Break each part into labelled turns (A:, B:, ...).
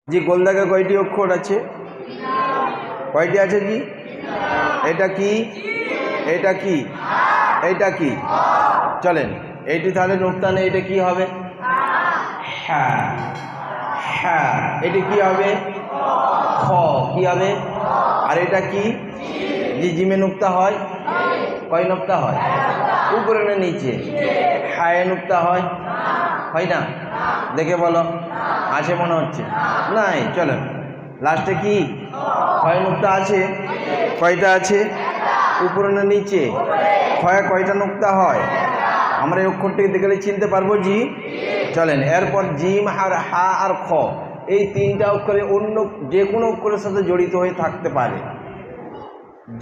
A: জি গোল দাগে কয়টি অক্ষর আছে? কয়টি আছে জি? এটা কি, এটা কি, এটা কি? চলেন এইটি তাহলে নুক্তা নেই, এটা কি হবে? হ্যাঁ হ্যাঁ। এটি কি হবে? খ। কি হবে? আর এটা কি? জি জিমে নুক্তা হয়। কয় নুক্তা হয়? উপরে না নিচে? হায়ে নুক্তা হয়? হয় না? দেখে বলো, আছে মনে হচ্ছে নাই। চলেন লাস্টে কি ক্ষয় নুক্তা আছে? কয়টা আছে? উপরে না নিচে? ক্ষয় কয়টা নুক্তা হয়? আমরা এই অক্ষরটিকে দেখলে চিনতে পারবো জি। চলেন এরপর জিম আর হা আর খ, এই তিনটা অক্ষরে অন্য যে কোনো অক্ষরের সাথে জড়িত হয়ে থাকতে পারে,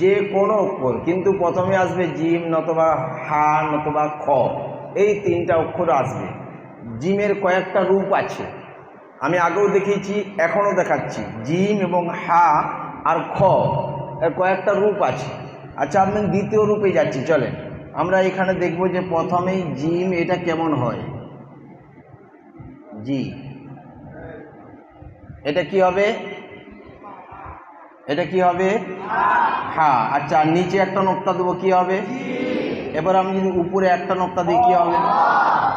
A: যে কোনো অক্ষর, কিন্তু প্রথমে আসবে জিম নতবা হা নতবা খ, এই তিনটা অক্ষর আসবে। জিমের কয়েকটা রূপ আছে, আমি আগেও দেখিয়েছি এখনও দেখাচ্ছি। জিম এবং হা আর খ এর কয়েকটা রূপ আছে। আচ্ছা আমি দ্বিতীয় রূপে যাচ্ছি। চলেন আমরা এখানে দেখব যে প্রথমেই জিম এটা কেমন হয়। জি এটা কি হবে? এটা কি হবে? হ্যাঁ। আচ্ছা নিচে একটা নোক্তা দেবো, কি হবে? এবার আমি যদি উপরে একটা নোক্তা দিই কি হবে?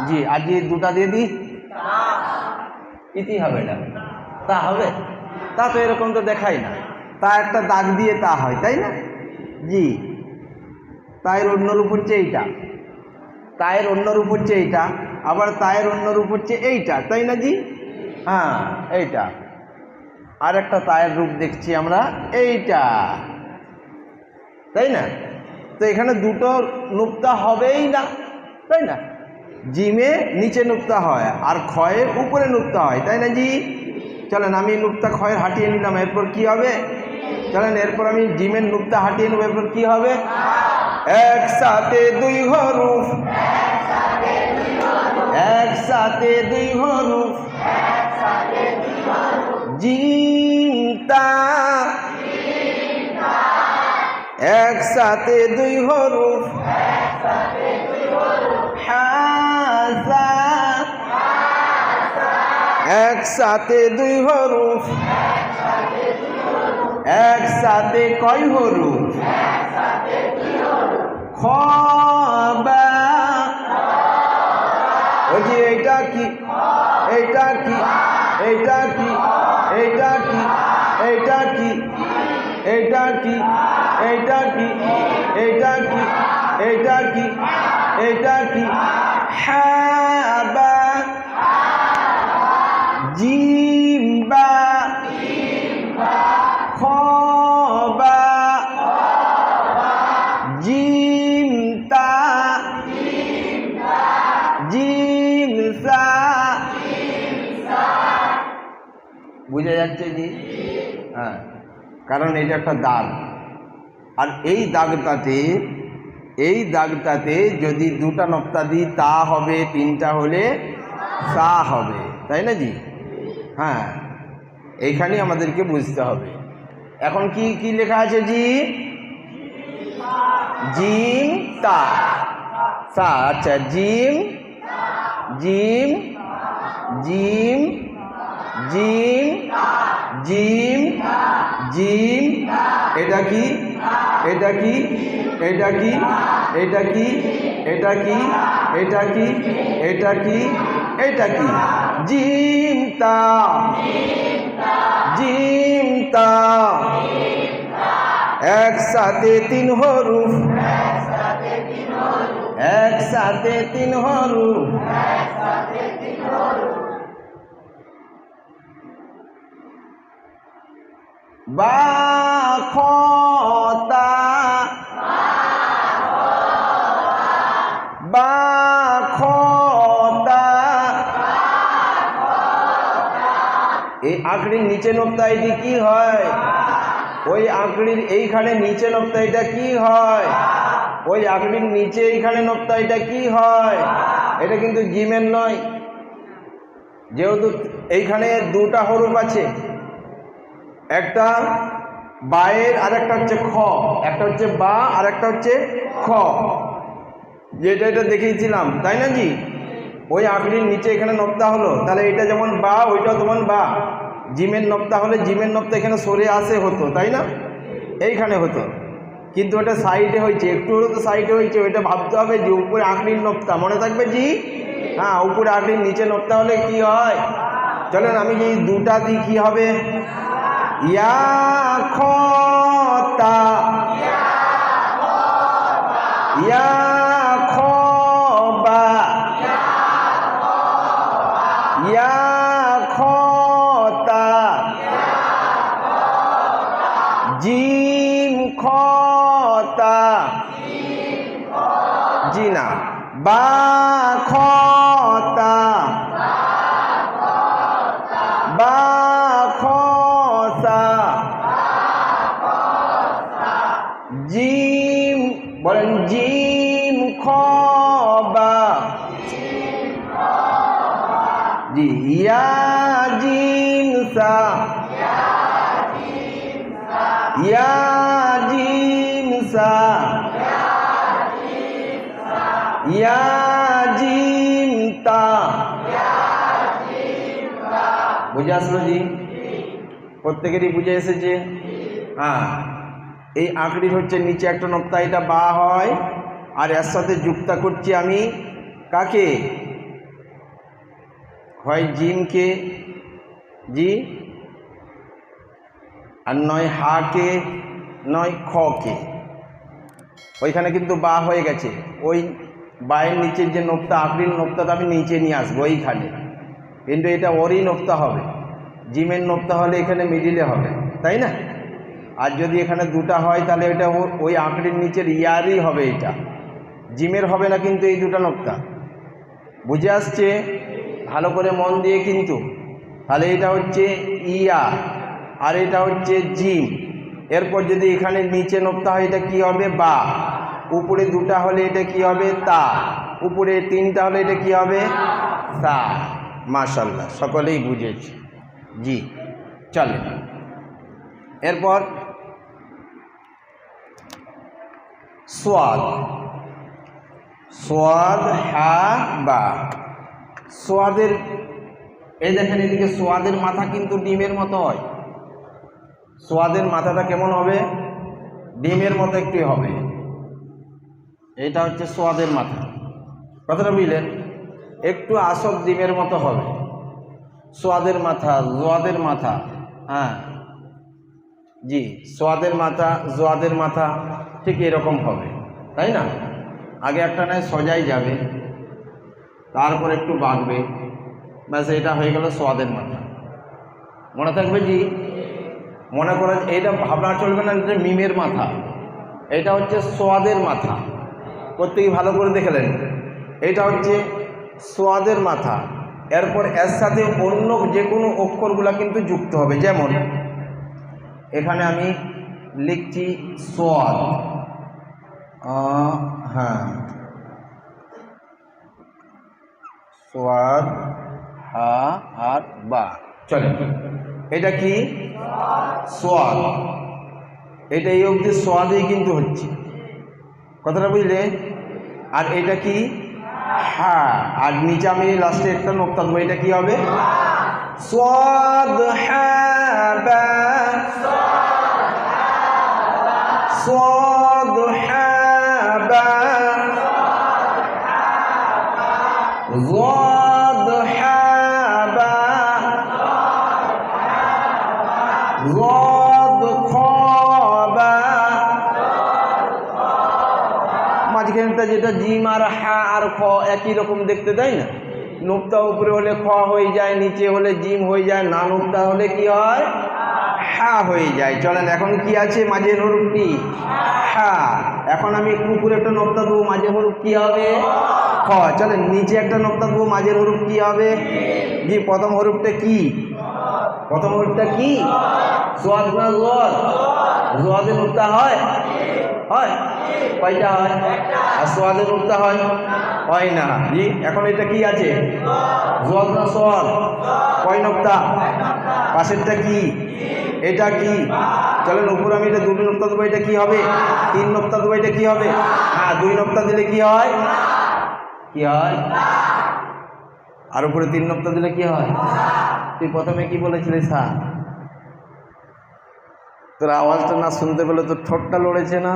A: জি। আর যদি দুটা দিয়ে দিই ইতি হবে না? তা হবে? তা তো এরকম তো দেখাই না, তা একটা দাগ দিয়ে তা হয়, তাই না? জি। তায়ের অন্য রূপ হচ্ছে এইটা, তায়ের অন্য রূপ হচ্ছে এইটা, আবার তায়ের অন্য রূপ হচ্ছে এইটা, তাই না জি? হ্যাঁ এইটা। আর একটা তায়ের রূপ দেখছি আমরা এইটা, তাই না? তো এখানে দুটো নুক্তা হবেই না, তাই না? জিমে নিচে নুক্তা হয় আর ক্ষয়ে উপরে নুক্তা হয়, তাই না জি? চলেন আমি নুক্তা ক্ষয়ের হাঁটিয়ে নিলাম, এরপর কি হবে? চলেন এরপর আমি জিমের নুক্তা হাঁটিয়ে নেব, এরপর কি হবে? একসাথে দুই হরফ, একসাথে দুই হরফ, জিমতা, একসাথে দুই হরফ, হাজা, একসাথে দুই হরফ, একসাথে কয় হরফ? খবা। ওই যে এইটা কি, এইটা কি, এইটা কি, এইটা কি, এইটা কি, এইটা কি, এইটা কি, এইটা কি, এইটা কি, এইটা কি? হাবা, জিম্বা, খবা, জিমতা, জিমসা। বুঝা যাচ্ছে জি? হ্যাঁ, কারণ এটা একটা দাগ, আর এই দাগটাতে, এই দাগটাতে যদি দুটা নক্তা দিই তা হবে, তিনটা হলে সা হবে, তাই না জি? হ্যাঁ এইখানেই আমাদেরকে বুঝতে হবে। এখন কি কি লেখা আছে জি? জিম তা সা। আচ্ছা gym, gym, gym, gym, gym, gym. এটা কি, এটা কি, এটা কি, এটা কি, এটা কি, এটা কি, এটা কি, এটা কি? জিমতা, জিমতা, একসাথে তিন হরফ, একসাথে তিন হরফ, বা খতা, বা খতা। এই আঁকড়ির নিচে নোক্তা এটি কি হয়? ওই আঁকড়ির এইখানে নিচে নোক্তা এটা কি হয়? ওই আঁকড়ির নিচে এইখানে নোক্তা এটা কি হয়? এটা কিন্তু জিমের নয়, যেহেতু এইখানে দুটা হরফ আছে, একটা বায়ের আর একটা হচ্ছে খ, একটা হচ্ছে বা আর একটা হচ্ছে খ, যেটা এটা দেখিয়েছিলাম, তাই না জি? ওই আঁকড়ির নিচে এখানে নোক্তা হলো, তাহলে এটা যেমন বা ওইটাও তেমন বা, জিমের নক্তা হলে জিমের নক্তা এখানে সরে আসে হতো, তাই না? এইখানে হতো, কিন্তু ওটা সাইডে হয়েছে, একটু হলেও তো সাইডে হয়েছে। ওইটা ভাবতে হবে যে উপরে আকরির নক্তা, মনে থাকবে জি? হ্যাঁ, উপরে আকরির নিচে নক্তা হলে কি হয়? চলেন আমি যে দুটা দিই কি হবে? ইয়া খতা, ইয়া খবা, ইয়া খতা, জিম খতা, জি না, বা খতা, বা খসা, জিম, বলেন জিম খবা, জি, ইয়া জিম সা, ইয়া জিম সা, ইয়া জিম তা। বুঝে আসলো জি? প্রত্যেকেরই বুঝে এসেছে? হ্যাঁ, এই আকরির হচ্ছে নিচে একটা নক্তা, এটা বা হয়, আর এর সাথে যুক্ত করছি আমি কাকে? হয় জিমকে, জি, আর নয় হাকে, নয় খকে। ওইখানে কিন্তু বা হয়ে গেছে, ওই বায়ের নিচের যে নোক্তা, আকরির নোক্তাটা আমি নিচে নিয়ে আসবো ওইখানে, কিন্তু এটা ওরই নোক্তা হবে। জিমের নোক্তা হলে এখানে মিডিলে হবে, তাই না? আর যদি এখানে দুটা হয় তাহলে এটা ওই আকরির নিচের ইয়ারই হবে, এটা জিমের হবে না কিন্তু এই দুটা নোক্তা। বুঝে আসছে? ভালো করে মন দিয়ে কিন্তু। তাহলে এটা হচ্ছে ইয়া আর এটা হচ্ছে জিম। এরপর যদি এখানে নিচে নোক্তা হয় এটা কি হবে? বা। উপরে দুটা হলে এটা কি হবে? তা। উপরে তিনটা হলে এটা কি হবে? সা। মাশাআল্লাহ, সকলেই বুঝেছে জি। চলেন এরপর সোয়াদ, সোয়াদ হা বা। সোয়াদের, এই দেখেন এদিকে সোয়াদের মাথা কিন্তু ডিমের মতো হয়। সোয়াদের মাথাটা কেমন হবে? ডিমের মতো একটু হবে। এটা হচ্ছে সোয়াদের মাথা, কথাটা বুঝলেন? একটু আসল ডিমের মতো হবে সোয়াদের মাথা, জোয়াদের মাথা। হ্যাঁ জি, সোয়াদের মাথা, জোয়াদের মাথা ঠিক এরকম হবে, তাই না? আগে একটা নয় সজাই যাবে, তারপর একটু বাঁকবে, ব্যাস এটা হয়ে গেল সোয়াদের মাথা। মনে থাকবে জি? মনে করেন এইটা ভাবনা চলবে না যে মিমের মাথা, এটা হচ্ছে সোয়াদের মাথা। প্রত্যেকে ভালো করে দেখলেন, এটা হচ্ছে সোয়াদের মাথা। এরপর এর সাথে অন্য যে কোনো অক্ষরগুলা কিন্তু যুক্ত হবে। যেমন এখানে আমি লিখছি সোয়াদ, হ্যাঁ, সোয়াদ হা আর বা। চলে, এটা কি? সোয়াদ। এটা এই অবধি সোয়াদেই কিন্তু হচ্ছে, কথাটা বুঝলে? আর এটা কি? হ্যাঁ, আর নিচে আমি লাস্টে একটা নোক্তা দেবো, এটা কি হবে? সোয়াদ হ্যাঁ বা, সোয়াদ হ্যাঁ বা, সোয়াদ হ্যাঁ বা, সোয়াদ খ বা। মাঝখানটা যেটা জিম আর হা আর খ একই রকম দেখতে, তাই না? নোক্তা উপরে হলে খ হয়ে যায়, নিচে হলে জিম হয়ে যায়, না নোক্তা হলে কি হয়? হা হয়ে যায়। চলেন এখন কি আছে? মাঝের হরফটি হা। এখন আমি একটু উপরে একটা নোক্তা দেবো, মাঝের হরফ কি হবে? খ। চলেন নিচে একটা নোক্তা দেবো, মাঝের হরফ কি হবে? জি। প্রথম হরফটা কি? প্রথম হরফটা কি? সোয়াদ না জোয়াদ? জোয়াদের নোক্তা হয়? হয়? কয়টা হয়? আর সোয়াদের নোক্তা হয়? হয় না। জি। এখন এটা কি আছে? জোয়াদ না সোয়াদ? কয় নোক্তা? পাশেরটা কি? এটা কি? চলেন উপরে আমি এটা দুটো নোক্তা দেবো, এটা কি হবে? তিন নোক্তা দেবো, এটা কি হবে? হ্যাঁ, দুই নোক্তা দিলে কি হয়? কি হয়? আর উপরে তিন নোক্তা দিলে কি হয়? তুই প্রথমে কি বলেছিলিস হা? তোর আওয়াজটা না শুনতে পেলে তোর ঠোঁটটা লড়েছে না?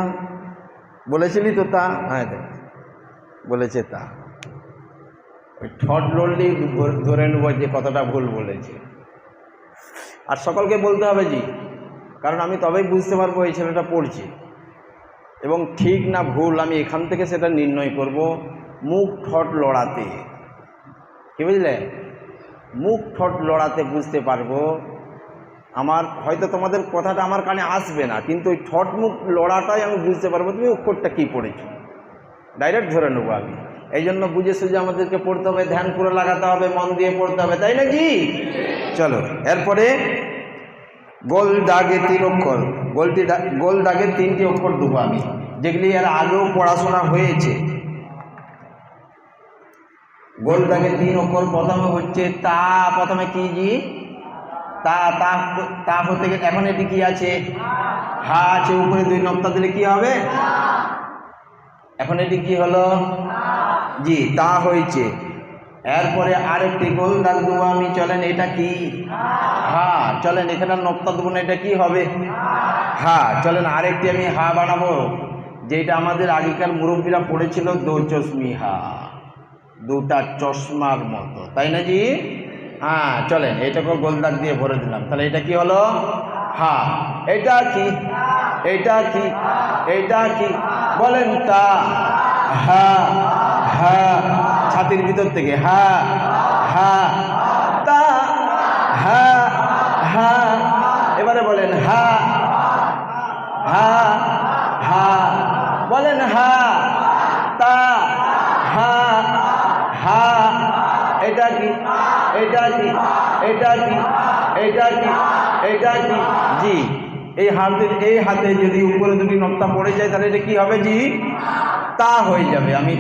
A: বলেছিলি তো তা? হ্যাঁ দেখ বলেছে তা। ওই ঠোঁট লড়লেই ধরে নেব যে কতটা ভুল বলেছে। আর সকলকে বলতে হবে জি, কারণ আমি তবেই বুঝতে পারবো এই ছেলেটা পড়ছে এবং ঠিক না ভুল আমি এখান থেকে সেটা নির্ণয় করব মুখ ঠোঁট লড়াতে। কি বুঝলে? মুখ ঠোঁট লড়াতে বুঝতে পারবো। আমার হয়তো তোমাদের কথাটা আমার কানে আসবে না, কিন্তু ওই ঠোঁট মুখ লড়াটাই আমি বুঝতে পারবো তুমি অক্ষরটা কী পড়েছো, ডাইরেক্ট ধরে নেবো আমি। এই জন্য বুঝে সুঝে আমাদেরকে পড়তে হবে, ধ্যান করে লাগাতে হবে, মন দিয়ে পড়তে হবে, তাই না জি? চলো এরপরে গোল দাগে 3 অক্ষর, গোল দাগে 3টি অক্ষর দেবো আমি, যেগুলি এর আগেও পড়াশোনা হয়েছে। গোল দাগে 3 অক্ষর। প্রথমে হচ্ছে তা। প্রথমে কি জি? তা। তা তা হতে গেলে এখন এটি কি আছে? হা আছে, উপরে 2 নক্তা দিলে কি হবে? এখন এটি কি হলো? জি তা হয়েছে। এরপরে আরেকটি গোল দাগ দেবো আমি, চলেন এটা কি? হা। চলেন এখানে নক্তা দেবো না, এটা কি হবে? হা। চলেন আরেকটি আমি হা বানাবো, যেটা আমাদের আগেকার মুরব্বীরা পড়েছিল, 2 চশমি হা, 2টা চশমার মতো, তাই না জি? হ্যাঁ চলেন এটাকে গোল দাগ দিয়ে ভরে দিলাম। তাহলে এটা কি হলো? হা। এটা কি? এটা কি? এটা কি? বলেন তা। হা। হা। ছাতির ভিতর থেকে হা। হা। তা। হা। হা। এবারে বলেন হা। হা। হা। বলেন হা। তা। হা। হা। এটা কি? এটা কি? এটা কি? এটা কি? এটা কি? জি এই হাতে যদি উপরে 2টি নক্তা পড়ে যায় তাহলে এটা কি হবে জি? তা হয়ে যাবে। আমি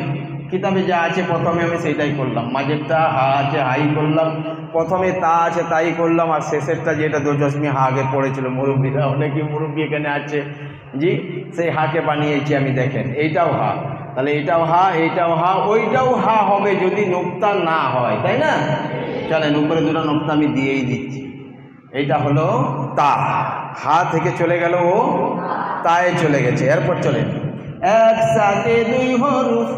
A: কিতাবে যা আছে প্রথমে আমি সেটাই করলাম, মাঝেরটা হা আছে হাই করলাম, প্রথমে তা আছে তাই করলাম, আর শেষেরটা যেটা 2 চশমি হা আগে পড়েছিল মুরব্বীরা, অনেকে মুরব্বী এখানে আছে জি, সেই হাকে বানিয়েছি আমি। দেখেন এইটাও হা, তাহলে এটাও হা, এইটাও হা, ওইটাও হা হবে যদি নোক্তা না হয়, তাই না? চলেন উপরে 2টা নোক্তা আমি দিয়েই দিচ্ছি। এইটা হলো তা, হা থেকে চলে গেল ও তায়ে চলে গেছে। এরপর চলেন একসাথে 2 হরফ,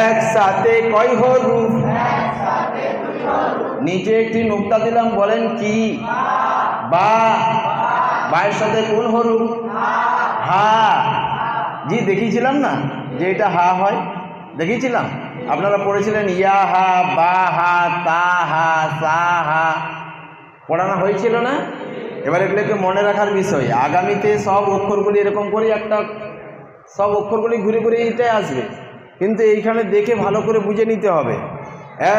A: একসাথে কয় হরফ? নিচে একটি নোক্তা দিলাম, বলেন কি? বা। বায়ের সাথে কোন হরফ? হা। জি দেখিয়েছিলাম না যে এটা হা হয়, দেখিয়েছিলাম। আপনারা পড়েছিলেন ইয়া হা, বা হা, তা হা, সা হা, পড়ানো হয়েছিল না? এবার এগুলোকে মনে রাখার বিষয়, আগামীতে সব অক্ষরগুলি এরকম করে একটা, সব অক্ষরগুলি ঘুরে ঘুরে এইটাই আসবে, কিন্তু এইখানে দেখে ভালো করে বুঝে নিতে হবে।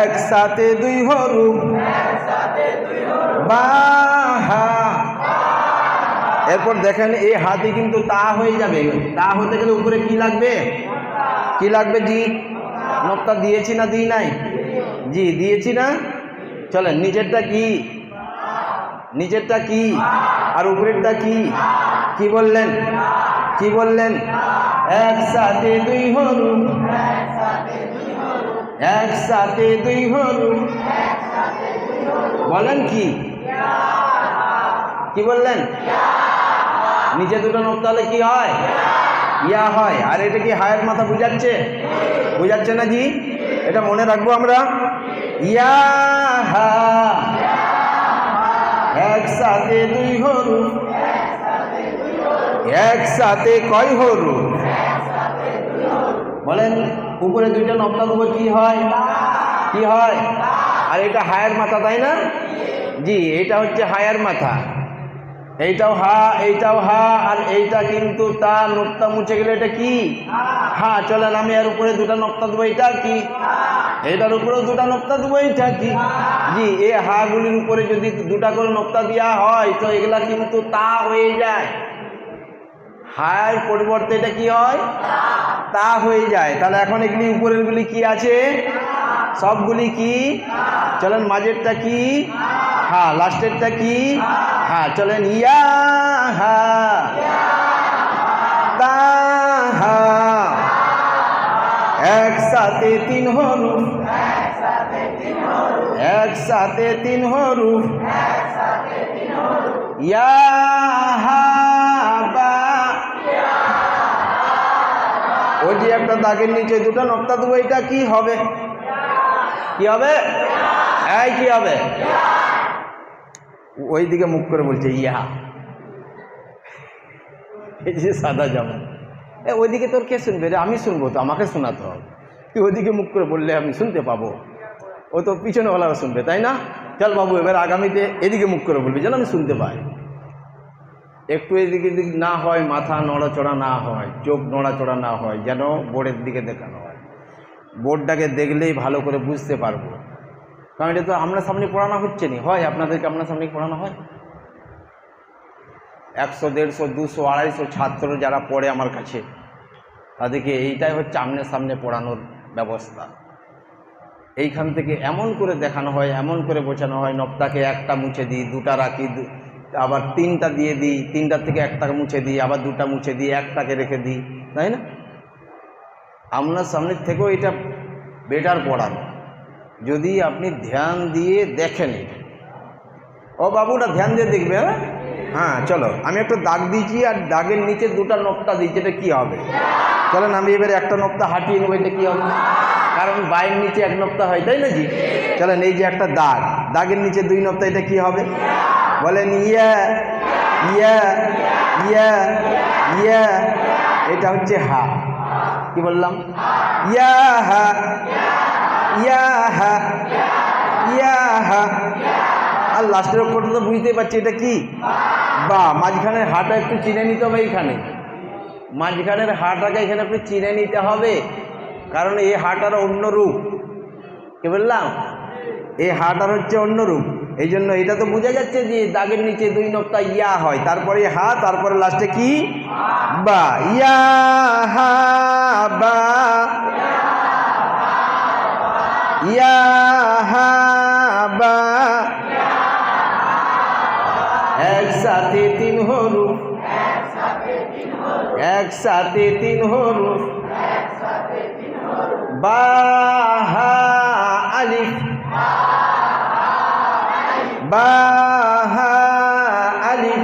A: একসাথে 2 হরফ, বা হা। এরপর দেখেন এই হাতে কিন্তু তা হয়ে যাবে, তা হতে গেলে উপরে কি লাগবে? কি লাগবে জি? নক্তা দিয়েছি না দিই নাই? জি দিয়েছি না? চলেন নিচেরটা কি? নিচেরটা কি? আর উপরেরটা কি? কি বললেন? কি বললেন? একসাথে 2 হরফ, একসাথে 2 হরফ, বলেন কি? কি বললেন? নিচে 2টো নোক্তা হলে কি হয়? ইয়া হয়। আর এটা কি হায়ের মাথা বুঝাচ্ছে? বুঝাচ্ছে না জি? এটা মনে রাখবো আমরা। ইয়া হা। একসাথে 2 হরফ, একসাথে কয় হরফ? বলেন উপরে 2টা নোক্তা দেবো, কি হয়? কি হয়? আর এটা হায়ের মাথা, তাই না? জি এটা হচ্ছে হায়ের মাথা, এইটাও হা, এইটাও হা, আর এইটা কিন্তু তা, নোক্তা মুছে গেলে এটা কি? হা। চলেন আমি এর উপরে 2টা নোক্তা দেবো, এটা কি? এইটার উপরেও 2টা নোক্তা দেবো, এটা কি? জি এই হাগুলির উপরে যদি 2টা করে নোক্তা দেওয়া হয় তো এগুলা কিন্তু তা হয়ে যায়, হায়ের পরিবর্তে এটা কি হয়? তা হয়ে যায়। তাহলে এখন এগুলি উপরেরগুলি কি আছে? সবগুলি কি? চলেন মাঝেরটা কি? হা। লাস্টেরটা কি? হা। চলেন ইয়া হা, তা হা। একসাথে 3 হরফ, একসাথে তিন হরুফ ইয়া হা বা। ওই যে একটা দাগের নিচে দুটো নক্তা দেবো, এটা কি হবে? কি হবে? এই কি হবে? ওই দিকে মুখ করে বলছে ইয়া। এই যে সাদা জামা, ওইদিকে তোর কে শুনবে রে? আমি শুনবো তো, আমাকে শোনাতে হবে। তুই ওইদিকে মুখ করে বললে আমি শুনতে পাবো? ও তো পিছনেওয়ালারা শুনবে, তাই না? চল বাবু, এবার আগামীতে এদিকে মুখ করে বলবি যেন আমি শুনতে পাই। একটু এদিকে না হয়, মাথা নড়াচড়া না হয়, চোখ নড়াচড়া না হয়, যেন বোর্ডের দিকে দেখানো হয়। বোর্ডটাকে দেখলেই ভালো করে বুঝতে পারবো, কারণ এটা তো আপনার সামনে পড়ানো হচ্ছে নি। হয় আপনাদেরকে আপনার সামনে পড়ানো হয়? 100, 150, 200, 250 ছাত্র যারা পড়ে আমার কাছে, তাদেরকে এইটাই হচ্ছে আমনের সামনে পড়ানোর ব্যবস্থা। এইখান থেকে এমন করে দেখানো হয়, এমন করে বোঝানো হয়, নকতাকে একটা মুছে দিই, দুটা রাখি, আবার তিনটা দিয়ে দিই, তিনটার থেকে একটা মুছে দিই, আবার দুটা মুছে দিই, একটাকে রেখে দিই, তাই না? আপনার সামনের থেকেও এটা বেটার পড়ানো, যদি আপনি ধ্যান দিয়ে দেখেন। ও বাবুটা ধ্যান দিয়ে দেখবে। হ্যাঁ চলো, আমি একটা দাগ দিয়েছি আর দাগের নিচে দুটা নকতা দিয়েছি, এটা কী হবে? চলেন আমি এবারে একটা নকতা হাঁটিয়ে নেবো, এটা কী হবে? কারণ বাইয়ের নিচে এক নকতা হয়, তাই না জি? চলেন এই যে একটা দাগ, দাগের নিচে দুই নকতা, এটা কি হবে? বলেন ইয়া ইয়া ইয়া ইয়া। এটা হচ্ছে হা। কি বললাম? ইয়া হা ইয়া হা ইয়া হা। আর লাস্টের অক্ষরটা তো বুঝতেই পারছি, এটা কি? বা। মাঝখানের হাটা একটু চিনে নিতে হবে। এইখানে মাঝখানের হাটাকে এখানে আপনি চিনে নিতে হবে, কারণ এই হাটার অন্য রূপ। কি বললাম? এই হাটার হচ্ছে অন্য রূপ। এই জন্য এটা তো বোঝা যাচ্ছে যে দাগের নিচে দুই নকতা ইয়া হয়, তারপরে হা, তারপরে লাস্টে কি? বা। ইয়া হা বা ইয়া হা বা। একসাথে তিন হরুফ, একসাথে তিন হরুফ। বা হা আলিফ, বা হা আলিফ।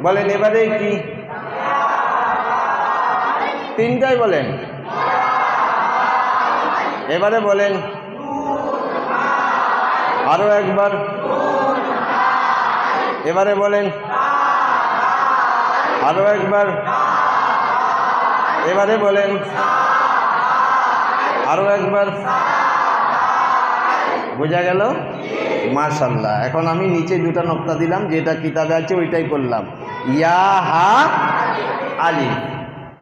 A: বলেন এবারে কি? তিনটাই বলেন। এবারে বলেন আরো একবার। এবারে বলেন আরো একবার। এবারে বলেন আরো একবার। বোঝা গেল? মাশাআল্লাহ। এখন আমি নিচে দুটা নকতা দিলাম, যেটা কিতাবে আছে ওইটাই করলাম, ইয়া হা আলিফ।